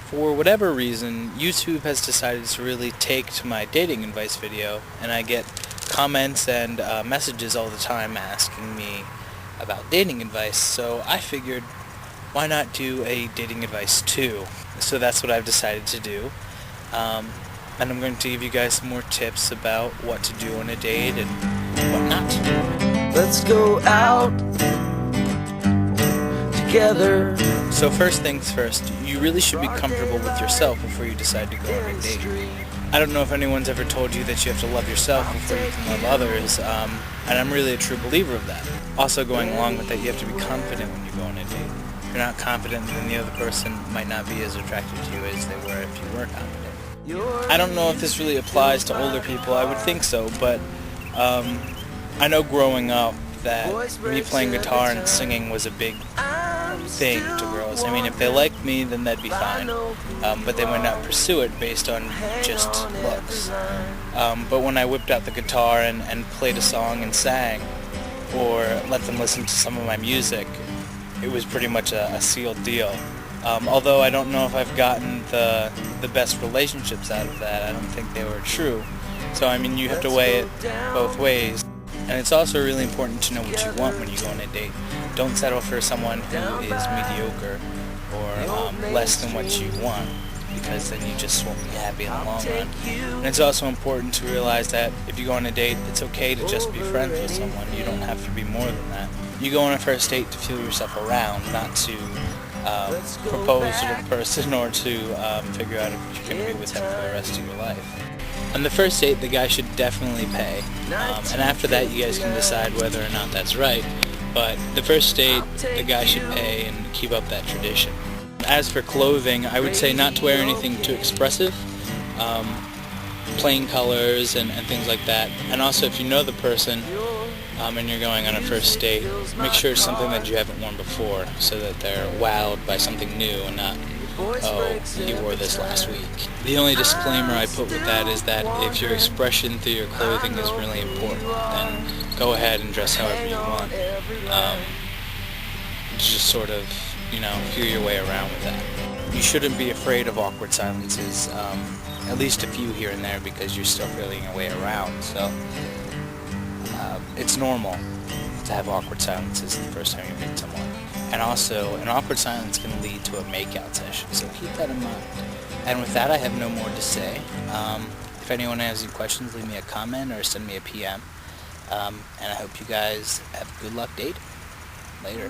For whatever reason, YouTube has decided to really take to my dating advice video, and I get comments and messages all the time asking me about dating advice, so I figured, why not do a dating advice too? So that's what I've decided to do, and I'm going to give you guys some more tips about what to do on a date and what not to do. Let's go out together. So first things first, you really should be comfortable with yourself before you decide to go on a date. I don't know if anyone's ever told you that you have to love yourself before you can love others, and I'm really a true believer of that. Also, going along with that, you have to be confident when you go on a date. If you're not confident, then the other person might not be as attracted to you as they were if you were confident. I don't know if this really applies to older people. I would think so, but I know growing up that me playing guitar and singing was a big thing to girls. I mean, if they liked me, then that'd be fine, but they might not pursue it based on just looks. But when I whipped out the guitar and played a song and sang, or let them listen to some of my music, it was pretty much a sealed deal. Although I don't know if I've gotten the best relationships out of that. I don't think they were true. So I mean, you have to weigh it both ways. And it's also really important to know what you want when you go on a date. Don't settle for someone who is mediocre or less than what you want, because then you just won't be happy in the long run. And it's also important to realize that if you go on a date, it's okay to just be friends with someone. You don't have to be more than that. You go on a first date to feel yourself around, not to propose to the person or to figure out if you're going to be with them for the rest of your life. On the first date, the guy should definitely pay, and after that you guys can decide whether or not that's right, but the first date, the guy should pay and keep up that tradition. As for clothing, I would say not to wear anything too expressive, plain colors and things like that, and also if you know the person and you're going on a first date, make sure it's something that you haven't worn before, so that they're wowed by something new and not, oh, he wore this last week. The only disclaimer I put with that is that if your expression through your clothing is really important, then go ahead and dress however you want. Just sort of, feel your way around with that. You shouldn't be afraid of awkward silences, at least a few here and there, because you're still feeling your way around, so it's normal to have awkward silences the first time you meet someone. And also, an awkward silence can lead to a makeout session, so keep that in mind. And with that, I have no more to say. If anyone has any questions, leave me a comment or send me a PM. And I hope you guys have good luck dating. Later.